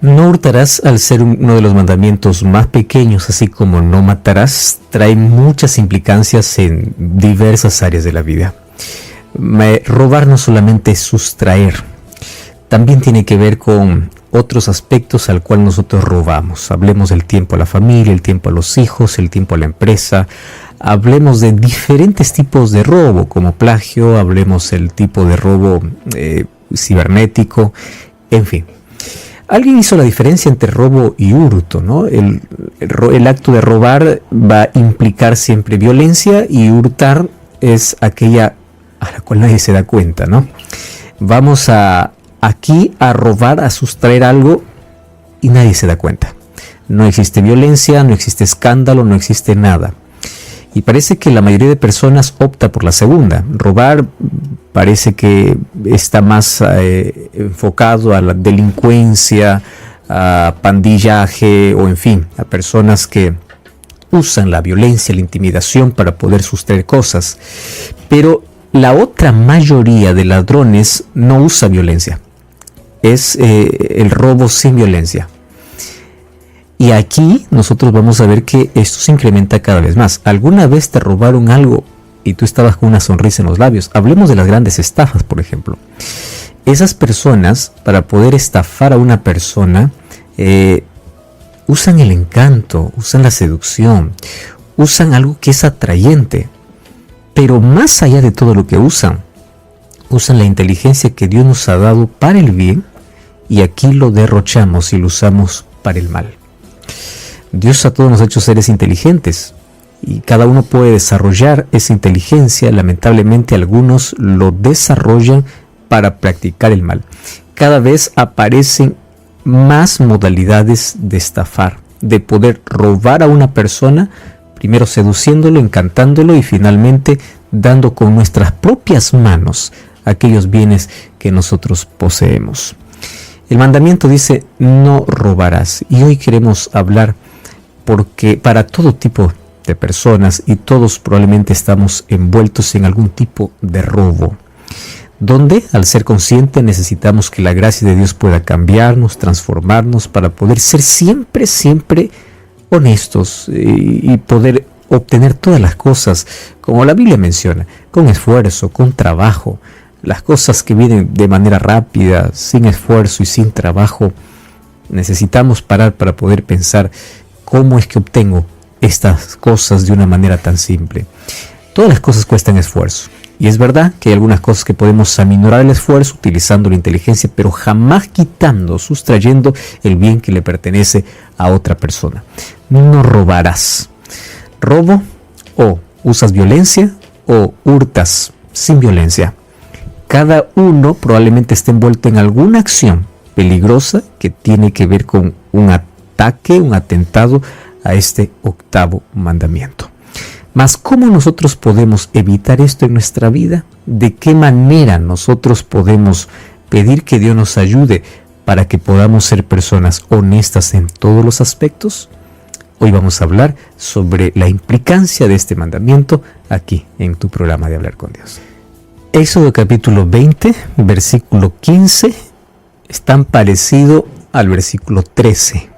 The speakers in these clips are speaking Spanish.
No hurtarás, al ser uno de los mandamientos más pequeños, así como no matarás, trae muchas implicancias en diversas áreas de la vida. Robar no solamente es sustraer, también tiene que ver con otros aspectos al cual nosotros robamos. Hablemos del tiempo a la familia, el tiempo a los hijos, el tiempo a la empresa. Hablemos de diferentes tipos de robo, como plagio, hablemos del tipo de robo cibernético, en fin. Alguien hizo la diferencia entre robo y hurto, ¿no? El acto de robar va a implicar siempre violencia y hurtar es aquella a la cual nadie se da cuenta, ¿no? Vamos aquí a robar, a sustraer algo y nadie se da cuenta. No existe violencia, no existe escándalo, no existe nada. Y parece que la mayoría de personas opta por la segunda. Robar parece que está más enfocado a la delincuencia, a pandillaje o en fin, a personas que usan la violencia, la intimidación para poder sustraer cosas. Pero la otra mayoría de ladrones no usa violencia. Es el robo sin violencia. Y aquí nosotros vamos a ver que esto se incrementa cada vez más. ¿Alguna vez te robaron algo y tú estabas con una sonrisa en los labios? Hablemos de las grandes estafas, por ejemplo. Esas personas, para poder estafar a una persona, usan el encanto, usan la seducción, usan algo que es atrayente. Pero más allá de todo lo que usan la inteligencia que Dios nos ha dado para el bien y aquí lo derrochamos y lo usamos para el mal. Dios a todos nos ha hecho seres inteligentes y cada uno puede desarrollar esa inteligencia. Lamentablemente algunos lo desarrollan para practicar el mal. Cada vez aparecen más modalidades de estafar, de poder robar a una persona, primero seduciéndolo, encantándolo y finalmente dando con nuestras propias manos aquellos bienes que nosotros poseemos. El mandamiento dice no robarás y hoy queremos hablar porque para todo tipo de personas y todos probablemente estamos envueltos en algún tipo de robo, donde al ser consciente necesitamos que la gracia de Dios pueda cambiarnos, transformarnos para poder ser siempre honestos y poder obtener todas las cosas como la Biblia menciona, con esfuerzo, con trabajo. Las cosas que vienen de manera rápida, sin esfuerzo y sin trabajo, necesitamos parar para poder pensar ¿cómo es que obtengo estas cosas de una manera tan simple? Todas las cosas cuestan esfuerzo. Y es verdad que hay algunas cosas que podemos aminorar el esfuerzo utilizando la inteligencia, pero jamás quitando, sustrayendo el bien que le pertenece a otra persona. No robarás. Robo o usas violencia o hurtas sin violencia. Cada uno probablemente esté envuelto en alguna acción peligrosa que tiene que ver con un ataque, un atentado a este octavo mandamiento. Mas ¿cómo nosotros podemos evitar esto en nuestra vida? ¿De qué manera nosotros podemos pedir que Dios nos ayude para que podamos ser personas honestas en todos los aspectos? Hoy vamos a hablar sobre la implicancia de este mandamiento aquí en tu programa de Hablar con Dios. Éxodo capítulo 20, versículo 15, es tan parecido al versículo 13. El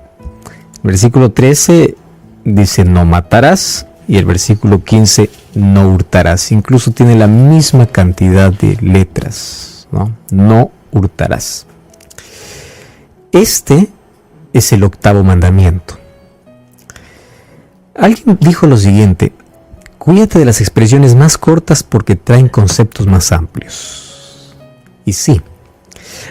versículo 13 dice no matarás y el versículo 15 no hurtarás. Incluso tiene la misma cantidad de letras, ¿no? No hurtarás. Este es el octavo mandamiento. Alguien dijo lo siguiente: cuídate de las expresiones más cortas porque traen conceptos más amplios. Y sí,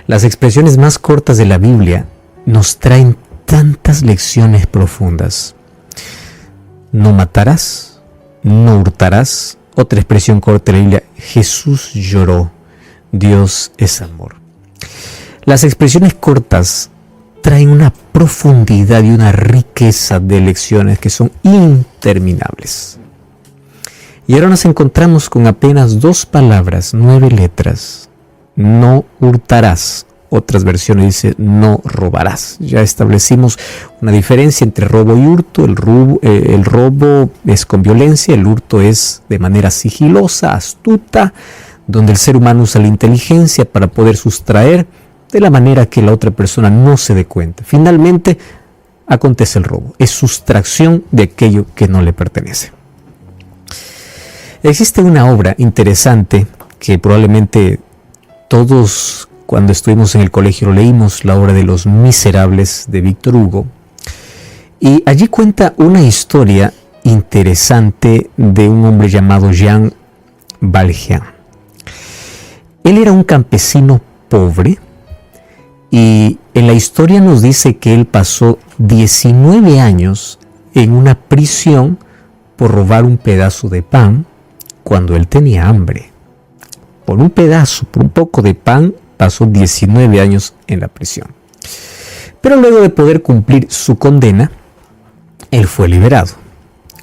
las expresiones más cortas de la Biblia nos traen tantas lecciones profundas. No matarás, no hurtarás. Otra expresión corta de la Biblia: Jesús lloró, Dios es amor. Las expresiones cortas traen una profundidad y una riqueza de lecciones que son interminables. Y ahora nos encontramos con apenas 2 palabras, 9 letras. No hurtarás. Otras versiones dice no robarás. Ya establecimos una diferencia entre robo y hurto. El robo es con violencia, el hurto es de manera sigilosa, astuta, donde el ser humano usa la inteligencia para poder sustraer de la manera que la otra persona no se dé cuenta. Finalmente, acontece el robo. Es sustracción de aquello que no le pertenece. Existe una obra interesante que probablemente todos cuando estuvimos en el colegio lo leímos, la obra de Los Miserables de Víctor Hugo. Y allí cuenta una historia interesante de un hombre llamado Jean Valjean. Él era un campesino pobre y en la historia nos dice que él pasó 19 años en una prisión por robar un pedazo de pan cuando él tenía hambre. Por un pedazo, por un poco de pan, pasó 19 años en la prisión. Pero luego de poder cumplir su condena, él fue liberado,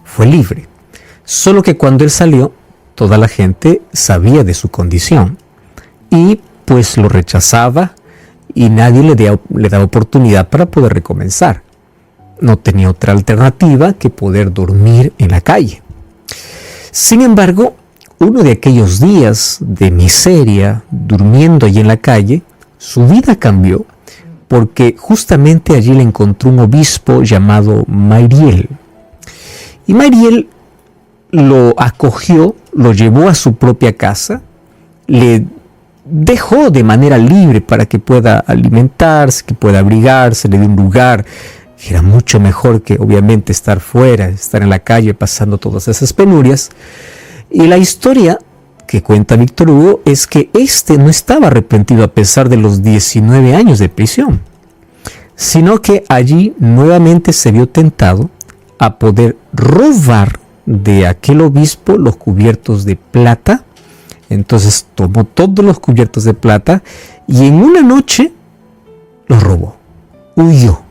fue libre. Solo que cuando él salió, toda la gente sabía de su condición y pues lo rechazaba y nadie le daba oportunidad para poder recomenzar. No tenía otra alternativa que poder dormir en la calle. Sin embargo, uno de aquellos días de miseria, durmiendo allí en la calle, su vida cambió porque justamente allí le encontró un obispo llamado Myriel. Y Myriel lo acogió, lo llevó a su propia casa, le dejó de manera libre para que pueda alimentarse, que pueda abrigarse, le dio un lugar que era mucho mejor que obviamente estar fuera, estar en la calle pasando todas esas penurias. Y la historia que cuenta Víctor Hugo es que este no estaba arrepentido a pesar de los 19 años de prisión, sino que allí nuevamente se vio tentado a poder robar de aquel obispo los cubiertos de plata. Entonces tomó todos los cubiertos de plata y en una noche los robó, huyó.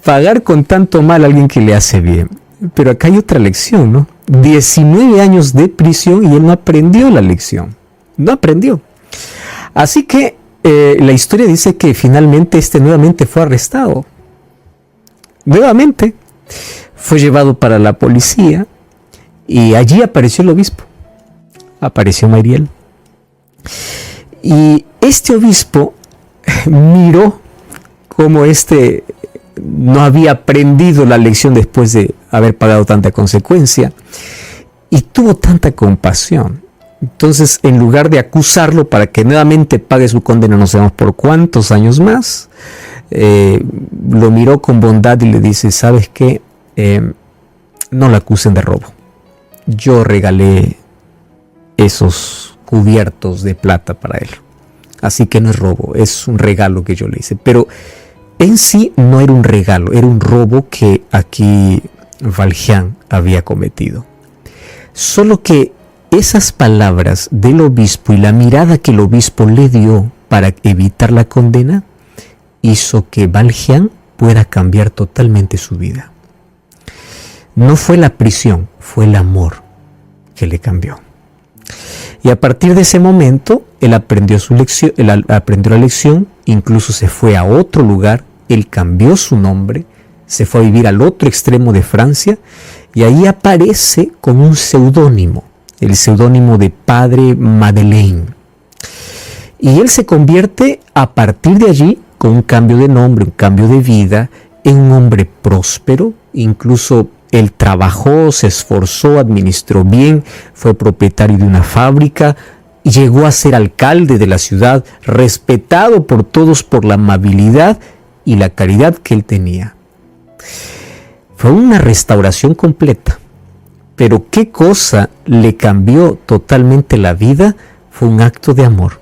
Pagar con tanto mal a alguien que le hace bien. Pero acá hay otra lección, ¿no? 19 años de prisión y él no aprendió la lección. No aprendió. Así que la historia dice que finalmente nuevamente fue arrestado. Nuevamente fue llevado para la policía y allí apareció el obispo. Apareció Myriel. Y este obispo miró cómo no había aprendido la lección después de haber pagado tanta consecuencia y tuvo tanta compasión. Entonces, en lugar de acusarlo para que nuevamente pague su condena, no sabemos por cuántos años más, lo miró con bondad y le dice: ¿sabes qué? No lo acusen de robo. Yo regalé esos cubiertos de plata para él, así que no es robo, es un regalo que yo le hice. Pero en sí no era un regalo, era un robo que aquí Valjean había cometido. Solo que esas palabras del obispo y la mirada que el obispo le dio para evitar la condena hizo que Valjean pueda cambiar totalmente su vida. No fue la prisión, fue el amor que le cambió. Y a partir de ese momento, él aprendió la lección, incluso se fue a otro lugar, él cambió su nombre, se fue a vivir al otro extremo de Francia y ahí aparece con un seudónimo, el seudónimo de Padre Madeleine. Y él se convierte a partir de allí, con un cambio de nombre, un cambio de vida, en un hombre próspero. Incluso él trabajó, se esforzó, administró bien, fue propietario de una fábrica, llegó a ser alcalde de la ciudad, respetado por todos por la amabilidad y la caridad que él tenía. Fue una restauración completa. Pero qué cosa le cambió totalmente la vida fue un acto de amor,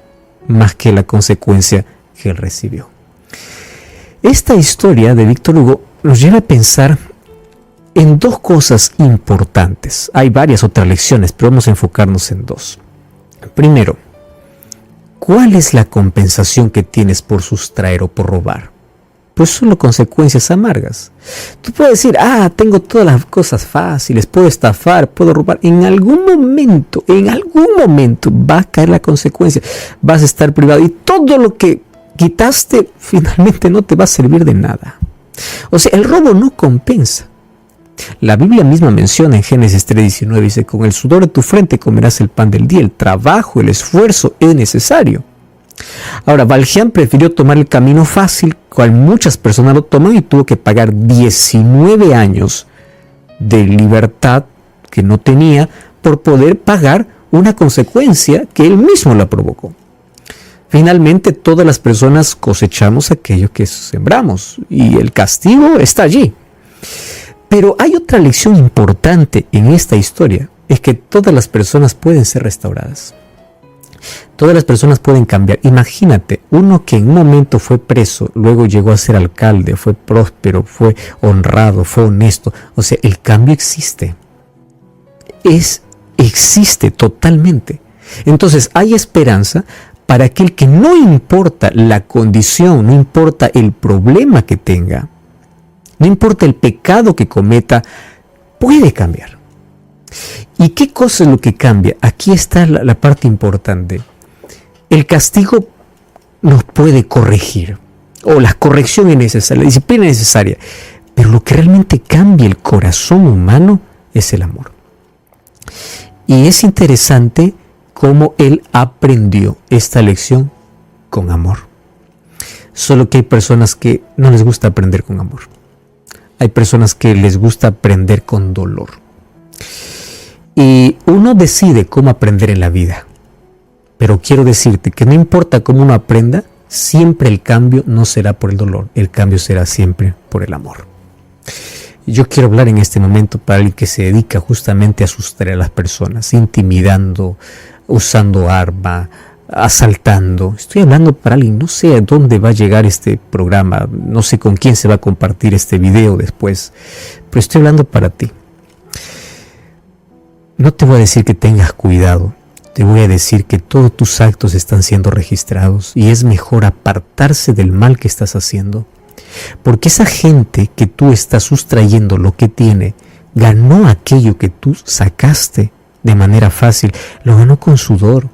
más que la consecuencia que él recibió. Esta historia de Víctor Hugo nos lleva a pensar en dos cosas importantes. Hay varias otras lecciones, pero vamos a enfocarnos en dos. Primero, ¿cuál es la compensación que tienes por sustraer o por robar? Pues solo consecuencias amargas. Tú puedes decir: tengo todas las cosas fáciles, puedo estafar, puedo robar. En algún momento va a caer la consecuencia. Vas a estar privado y todo lo que quitaste finalmente no te va a servir de nada. O sea, el robo no compensa. La Biblia misma menciona en Génesis 3:19, dice: con el sudor de tu frente comerás el pan del día. El trabajo, el esfuerzo es necesario. Ahora, Valjean prefirió tomar el camino fácil, cual muchas personas lo toman, y tuvo que pagar 19 años de libertad que no tenía por poder pagar una consecuencia que él mismo la provocó. Finalmente, todas las personas cosechamos aquello que sembramos, y el castigo está allí. Pero hay otra lección importante en esta historia, es que todas las personas pueden ser restauradas. Todas las personas pueden cambiar. Imagínate, uno que en un momento fue preso, luego llegó a ser alcalde, fue próspero, fue honrado, fue honesto. O sea, el cambio existe. Existe totalmente. Entonces, hay esperanza para aquel que, no importa la condición, no importa el problema que tenga, no importa el pecado que cometa, puede cambiar. ¿Y qué cosa es lo que cambia? Aquí está la parte importante. El castigo nos puede corregir, o la corrección es necesaria, la disciplina es necesaria, pero lo que realmente cambia el corazón humano es el amor. Y es interesante cómo él aprendió esta lección con amor. Solo que hay personas que no les gusta aprender con amor. Hay personas que les gusta aprender con dolor. Y uno decide cómo aprender en la vida. Pero quiero decirte que no importa cómo uno aprenda, siempre el cambio no será por el dolor. El cambio será siempre por el amor. Yo quiero hablar en este momento para alguien que se dedica justamente a asustar a las personas, intimidando, usando arma, asaltando. Estoy hablando para alguien, no sé a dónde va a llegar este programa, no sé con quién se va a compartir este video después, pero estoy hablando para ti. No te voy a decir que tengas cuidado, te voy a decir que todos tus actos están siendo registrados y es mejor apartarse del mal que estás haciendo. Porque esa gente que tú estás sustrayendo lo que tiene, ganó aquello que tú sacaste de manera fácil, lo ganó con sudor.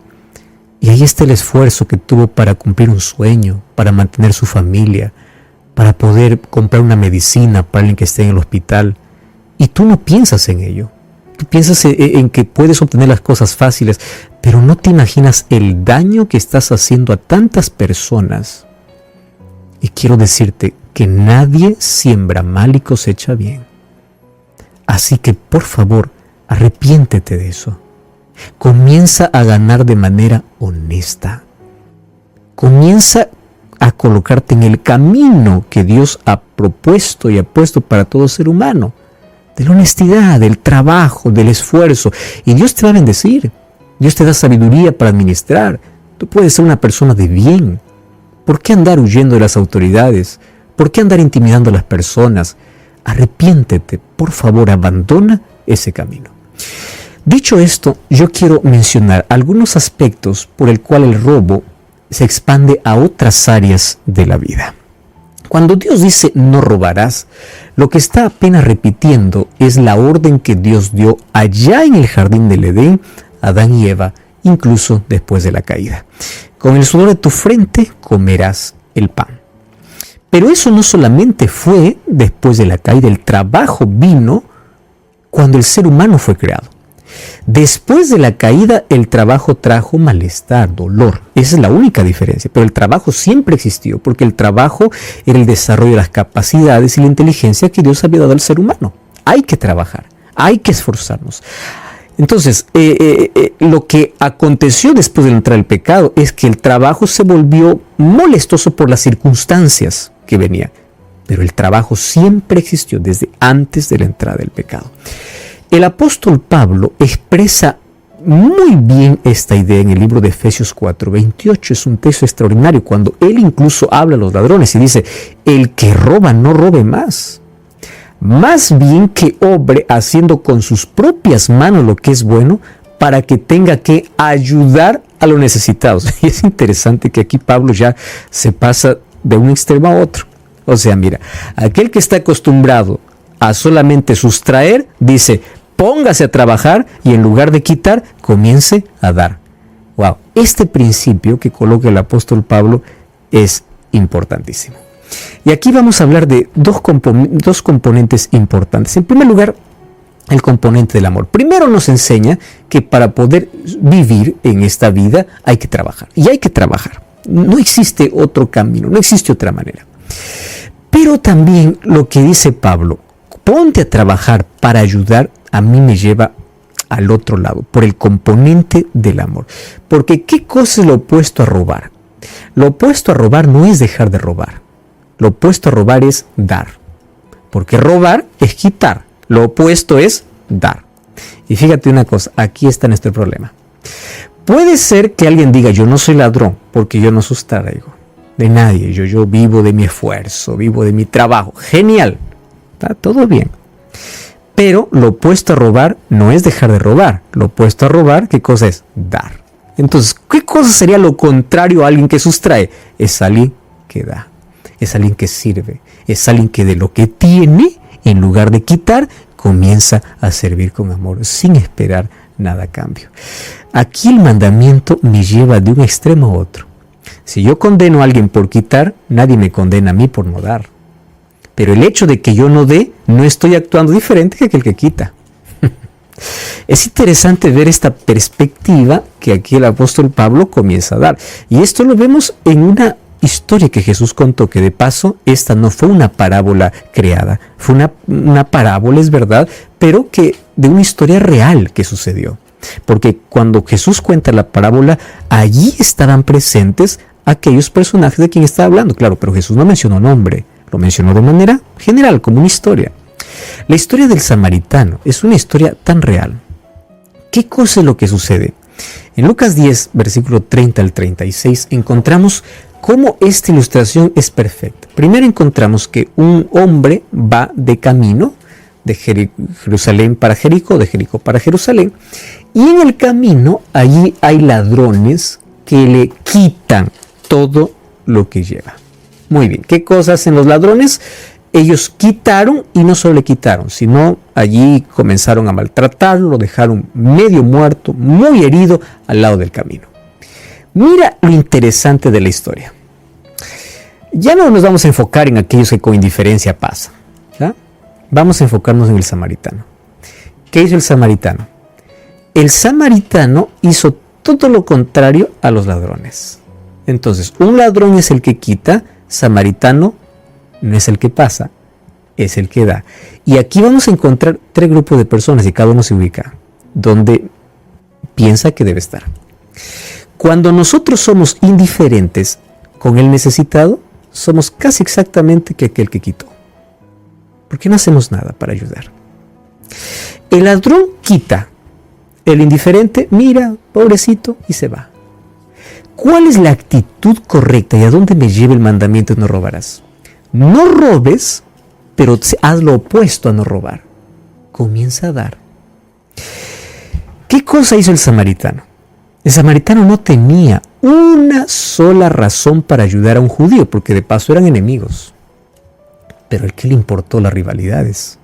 Y ahí está el esfuerzo que tuvo para cumplir un sueño, para mantener su familia, para poder comprar una medicina para alguien que esté en el hospital. Y tú no piensas en ello. Tú piensas en que puedes obtener las cosas fáciles, pero no te imaginas el daño que estás haciendo a tantas personas. Y quiero decirte que nadie siembra mal y cosecha bien. Así que, por favor, arrepiéntete de eso. Comienza a ganar de manera honesta. Comienza a colocarte en el camino que Dios ha propuesto y ha puesto para todo ser humano. De la honestidad, del trabajo, del esfuerzo. Y Dios te va a bendecir. Dios te da sabiduría para administrar. Tú puedes ser una persona de bien. ¿Por qué andar huyendo de las autoridades? ¿Por qué andar intimidando a las personas? Arrepiéntete, por favor, abandona ese camino. Dicho esto, yo quiero mencionar algunos aspectos por el cual el robo se expande a otras áreas de la vida. Cuando Dios dice no robarás, lo que está apenas repitiendo es la orden que Dios dio allá en el jardín del Edén a Adán y Eva, incluso después de la caída. Con el sudor de tu frente comerás el pan. Pero eso no solamente fue después de la caída, el trabajo vino cuando el ser humano fue creado. Después de la caída, el trabajo trajo malestar, dolor. Esa es la única diferencia. Pero el trabajo siempre existió, porque el trabajo era el desarrollo de las capacidades y la inteligencia que Dios había dado al ser humano. Hay que trabajar, hay que esforzarnos. Entonces, lo que aconteció después de entrar el pecado es que el trabajo se volvió molestoso por las circunstancias que venían. Pero el trabajo siempre existió desde antes de la entrada del pecado. El apóstol Pablo expresa muy bien esta idea en el libro de Efesios 4:28. Es un texto extraordinario cuando él incluso habla a los ladrones y dice: el que roba no robe más bien que obre haciendo con sus propias manos lo que es bueno, para que tenga que ayudar a los necesitados. Y es interesante que aquí Pablo ya se pasa de un extremo a otro. O sea, mira, aquel que está acostumbrado a solamente sustraer, dice: póngase a trabajar y en lugar de quitar, comience a dar. Wow, este principio que coloca el apóstol Pablo es importantísimo. Y aquí vamos a hablar de dos componentes importantes. En primer lugar, el componente del amor. Primero nos enseña que para poder vivir en esta vida hay que trabajar. Y hay que trabajar. No existe otro camino, no existe otra manera. Pero también lo que dice Pablo, ponte a trabajar para ayudar, a mí me lleva al otro lado, por el componente del amor. Porque ¿qué cosa es lo opuesto a robar? Lo opuesto a robar no es dejar de robar. Lo opuesto a robar es dar. Porque robar es quitar. Lo opuesto es dar. Y fíjate una cosa, aquí está nuestro problema. Puede ser que alguien diga, yo no soy ladrón, porque yo no sustraigo de nadie. Yo vivo de mi esfuerzo, vivo de mi trabajo. Genial. Está todo bien. Pero lo opuesto a robar no es dejar de robar. Lo opuesto a robar, ¿qué cosa es? Dar. Entonces, ¿qué cosa sería lo contrario a alguien que sustrae? Es alguien que da. Es alguien que sirve. Es alguien que de lo que tiene, en lugar de quitar, comienza a servir con amor, sin esperar nada a cambio. Aquí el mandamiento me lleva de un extremo a otro. Si yo condeno a alguien por quitar, nadie me condena a mí por no dar. Pero el hecho de que yo no dé, no estoy actuando diferente que aquel que quita. Es interesante ver esta perspectiva que aquí el apóstol Pablo comienza a dar. Y esto lo vemos en una historia que Jesús contó, que de paso esta no fue una parábola creada, fue una parábola, es verdad, pero que de una historia real que sucedió. Porque cuando Jesús cuenta la parábola, allí estaban presentes aquellos personajes de quien estaba hablando. Claro, pero Jesús no mencionó nombre. Lo mencionó de manera general, como una historia. La historia del samaritano es una historia tan real. ¿Qué cosa es lo que sucede? En Lucas 10, versículo 30 al 36, encontramos cómo esta ilustración es perfecta. Primero encontramos que un hombre va de camino de Jerusalén para Jericó, de Jericó para Jerusalén, y en el camino allí hay ladrones que le quitan todo lo que lleva. Muy bien, ¿qué cosas hacen los ladrones? Ellos quitaron, y no solo le quitaron, sino allí comenzaron a maltratarlo, lo dejaron medio muerto, muy herido al lado del camino. Mira lo interesante de la historia. Ya no nos vamos a enfocar en aquellos que con indiferencia pasan, ¿ya? Vamos a enfocarnos en el samaritano. ¿Qué hizo el samaritano? El samaritano hizo todo lo contrario a los ladrones. Entonces, un ladrón es el que quita, samaritano no es el que pasa, es el que da. Y aquí vamos a encontrar tres grupos de personas y cada uno se ubica donde piensa que debe estar. Cuando nosotros somos indiferentes con el necesitado, somos casi exactamente que aquel que quitó. Porque no hacemos nada para ayudar. El ladrón quita, el indiferente mira, pobrecito, y se va. ¿Cuál es la actitud correcta y a dónde me lleva el mandamiento de no robarás? No robes, pero haz lo opuesto a no robar. Comienza a dar. ¿Qué cosa hizo el samaritano? El samaritano no tenía una sola razón para ayudar a un judío, porque de paso eran enemigos. Pero ¿a qué le importó las rivalidades?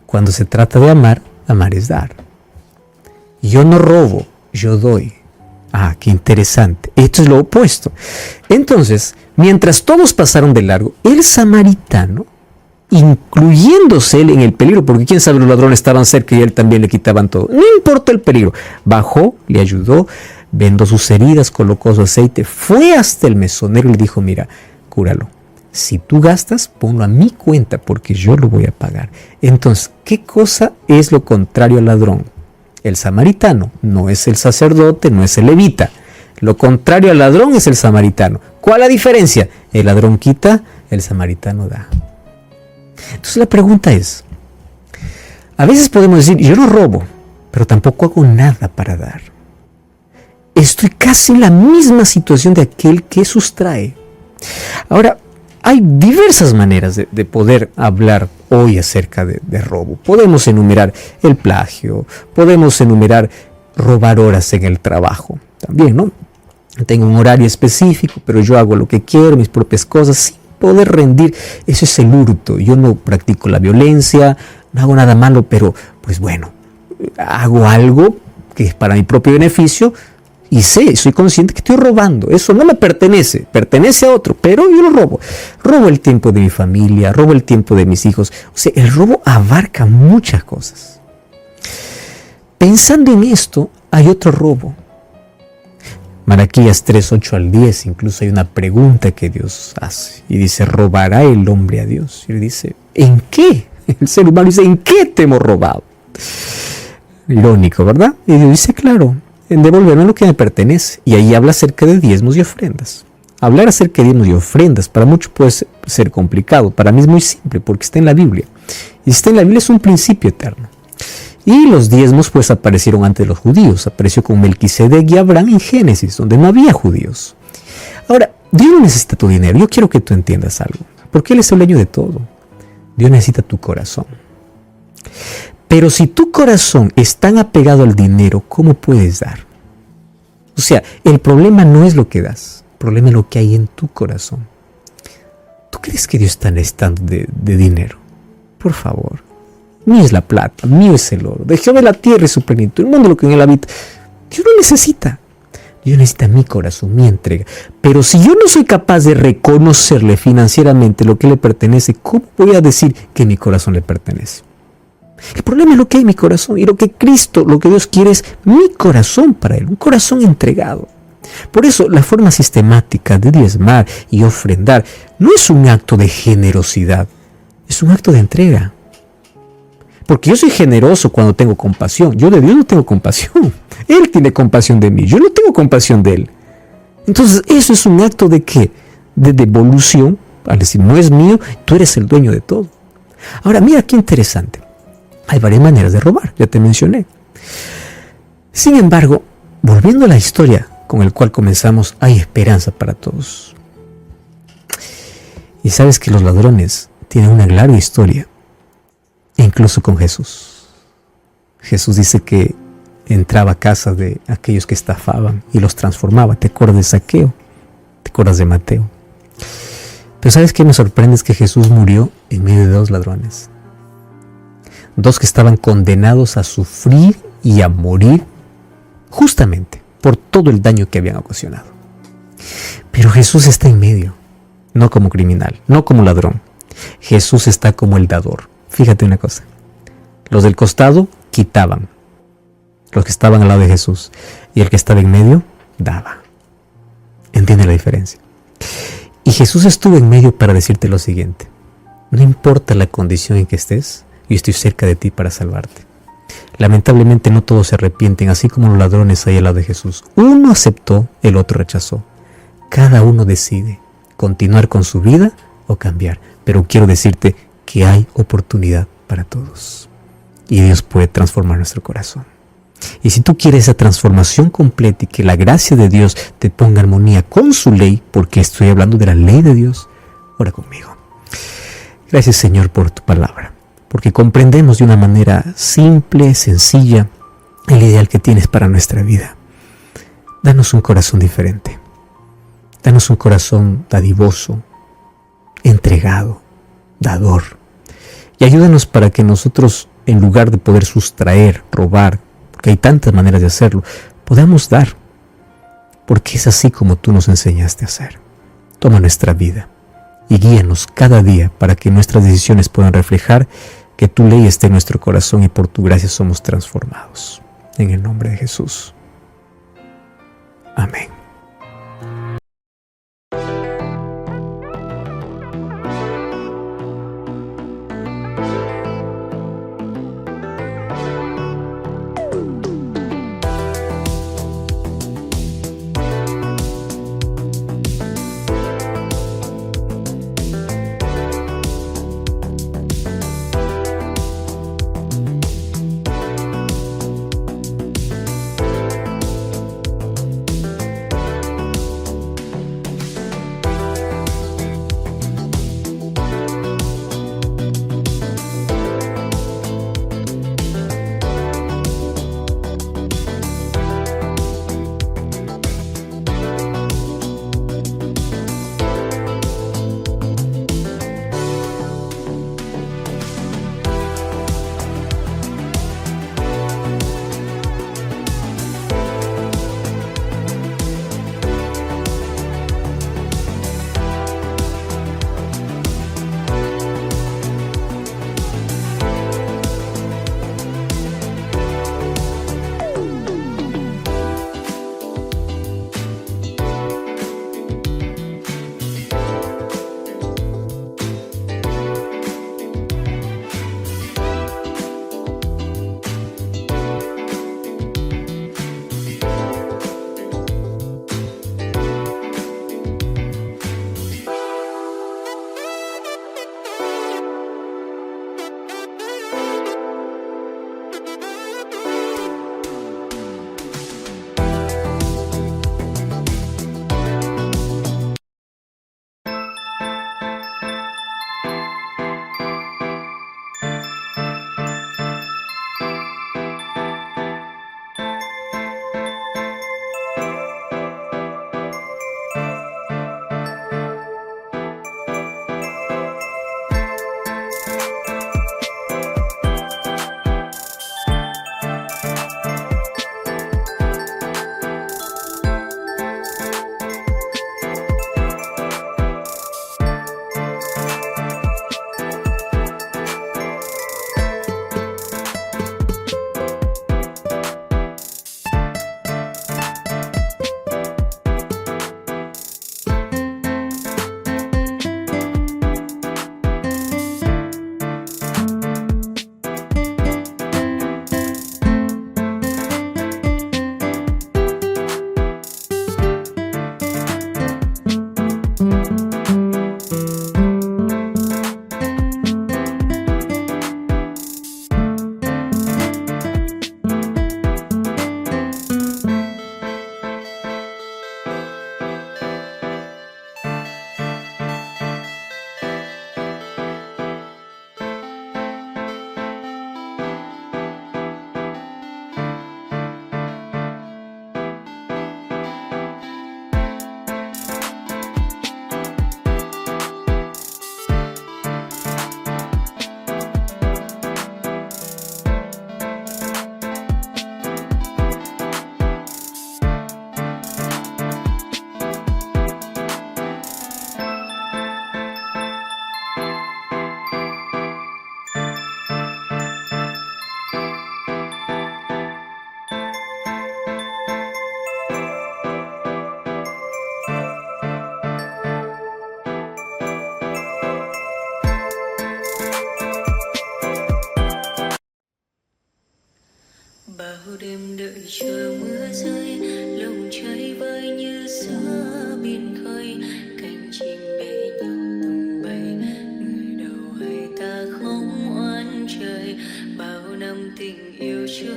Cuando se trata de amar, amar es dar. Yo no robo, yo doy. Ah, qué interesante. Esto es lo opuesto. Entonces, mientras todos pasaron de largo, el samaritano, incluyéndose él en el peligro, porque quién sabe, los ladrones estaban cerca y él también le quitaban todo. No importa el peligro. Bajó, le ayudó, vendó sus heridas, colocó su aceite, fue hasta el mesonero y le dijo, mira, cúralo. Si tú gastas, ponlo a mi cuenta porque yo lo voy a pagar. Entonces, ¿qué cosa es lo contrario al ladrón? El samaritano no es el sacerdote, no es el levita. Lo contrario al ladrón es el samaritano. ¿Cuál es la diferencia? El ladrón quita, el samaritano da. Entonces la pregunta es, a veces podemos decir, yo no robo, pero tampoco hago nada para dar. Estoy casi en la misma situación de aquel que sustrae. Ahora, hay diversas maneras de poder hablar hoy acerca de robo. Podemos enumerar el plagio, podemos enumerar robar horas en el trabajo. También, ¿no? Tengo un horario específico, pero yo hago lo que quiero, mis propias cosas, sin poder rendir. Eso es el hurto. Yo no practico la violencia, no hago nada malo, pero pues bueno, hago algo que es para mi propio beneficio. Y soy consciente que estoy robando. Eso no me pertenece, pertenece a otro, pero yo lo robo. Robo el tiempo de mi familia, robo el tiempo de mis hijos. O sea, el robo abarca muchas cosas. Pensando en esto, hay otro robo. Malaquías 3:8 al 10, incluso hay una pregunta que Dios hace y dice: ¿robará el hombre a Dios? Y él dice: ¿en qué? El ser humano dice: ¿en qué te hemos robado? Irónico, ¿verdad? Y Dios dice: claro, en devolverme lo que me pertenece. Y ahí habla acerca de diezmos y ofrendas. Hablar acerca de diezmos y ofrendas para muchos puede ser complicado, para mí es muy simple porque está en la Biblia. Y si está en la Biblia es un principio eterno. Y los diezmos pues aparecieron antes de los judíos. Apareció con Melquisedec y Abraham en Génesis, donde no había judíos. Ahora, Dios no necesita tu dinero. Yo quiero que tú entiendas algo. Porque Él es el dueño de todo. Dios necesita tu corazón. Pero si tu corazón es tan apegado al dinero, ¿cómo puedes dar? O sea, el problema no es lo que das. El problema es lo que hay en tu corazón. ¿Tú crees que Dios está necesitando de dinero? Por favor. Mío es la plata, mío es el oro. De Jehová la tierra y su plenitud, el mundo lo que en él habita. Dios no necesita. Dios necesita mi corazón, mi entrega. Pero si yo no soy capaz de reconocerle financieramente lo que le pertenece, ¿cómo voy a decir que mi corazón le pertenece? El problema es lo que hay en mi corazón. Y lo que Cristo, lo que Dios quiere es mi corazón para Él. Un corazón entregado. Por eso la forma sistemática de diezmar y ofrendar no es un acto de generosidad. Es un acto de entrega. Porque yo soy generoso cuando tengo compasión. Yo de Dios no tengo compasión. Él tiene compasión de mí. Yo no tengo compasión de Él. Entonces eso es un acto de ¿qué? De devolución. Al decir, no es mío, tú eres el dueño de todo. Ahora mira qué interesante. Hay varias maneras de robar, ya te mencioné. Sin embargo, volviendo a la historia con la cual comenzamos, hay esperanza para todos. Y sabes que los ladrones tienen una larga historia. Incluso con Jesús. Jesús dice que entraba a casa de aquellos que estafaban y los transformaba. ¿Te acuerdas de Zaqueo? ¿Te acuerdas de Mateo? Pero ¿sabes qué me sorprende? Es que Jesús murió en medio de dos ladrones. Dos que estaban condenados a sufrir y a morir justamente por todo el daño que habían ocasionado. Pero Jesús está en medio, no como criminal, no como ladrón. Jesús está como el dador. Fíjate una cosa, los del costado quitaban, los que estaban al lado de Jesús, y el que estaba en medio daba. ¿Entiende la diferencia? Y Jesús estuvo en medio para decirte lo siguiente: no importa la condición en que estés, yo estoy cerca de ti para salvarte. Lamentablemente no todos se arrepienten, así como los ladrones ahí al lado de Jesús. Uno aceptó, el otro rechazó. Cada uno decide continuar con su vida o cambiar, pero quiero decirte que hay oportunidad para todos y Dios puede transformar nuestro corazón. Y si tú quieres esa transformación completa y que la gracia de Dios te ponga en armonía con su ley, porque estoy hablando de la ley de Dios, ora conmigo. Gracias, Señor, por tu palabra, porque comprendemos de una manera simple, sencilla, el ideal que tienes para nuestra vida. Danos un corazón diferente, danos un corazón dadivoso, entregado, dador. Y ayúdanos para que nosotros, en lugar de poder sustraer, robar, porque hay tantas maneras de hacerlo, podamos dar, porque es así como tú nos enseñaste a hacer. Toma nuestra vida y guíanos cada día para que nuestras decisiones puedan reflejar que tu ley esté en nuestro corazón y por tu gracia somos transformados. En el nombre de Jesús. Amén.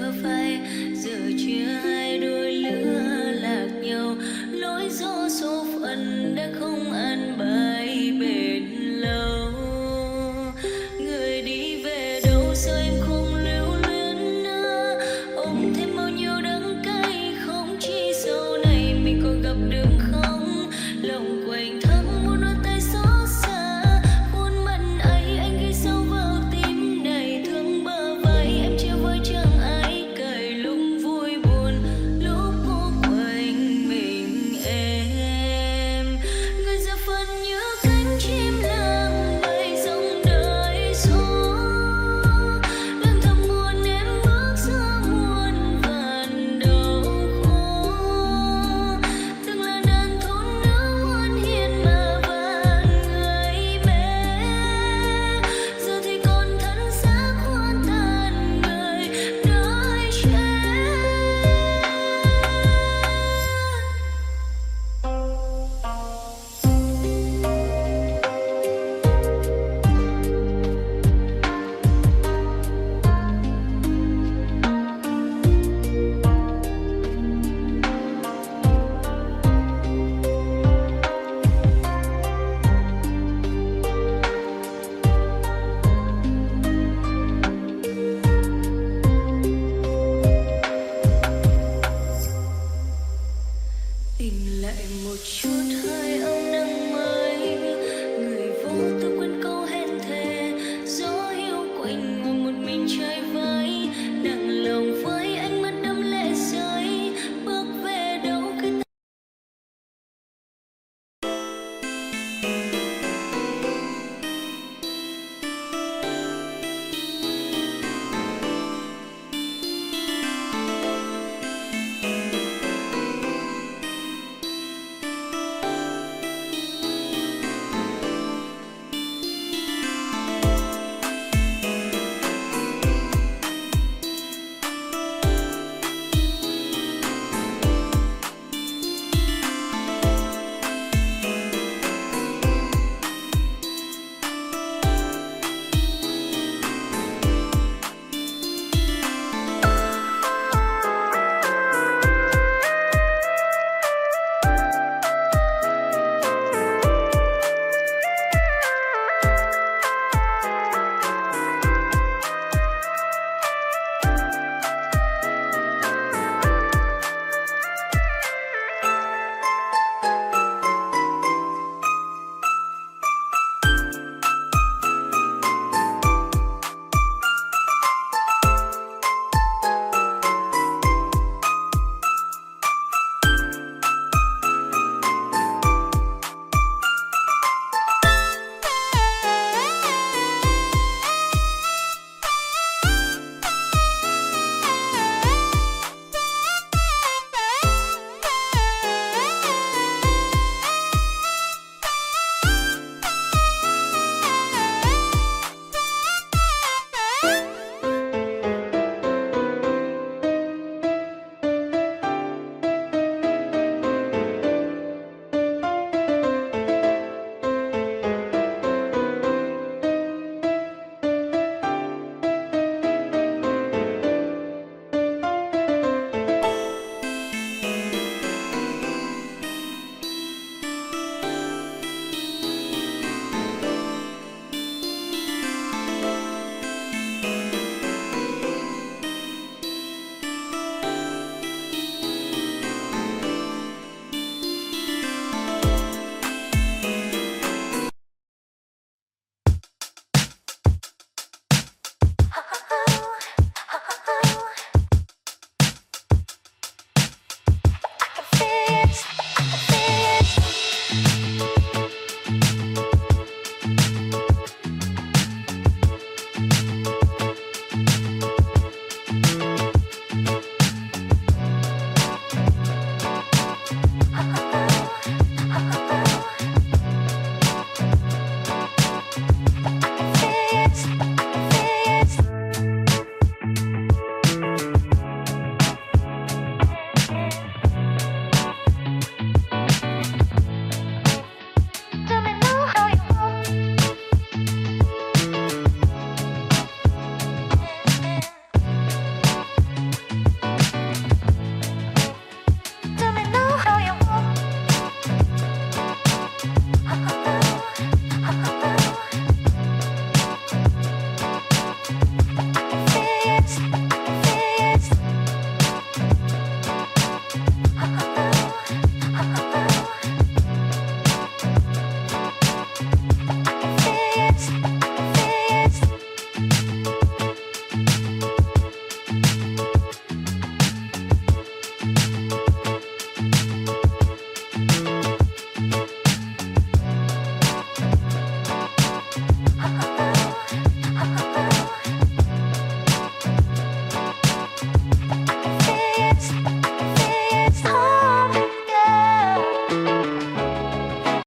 chưa phai giờ chia hai.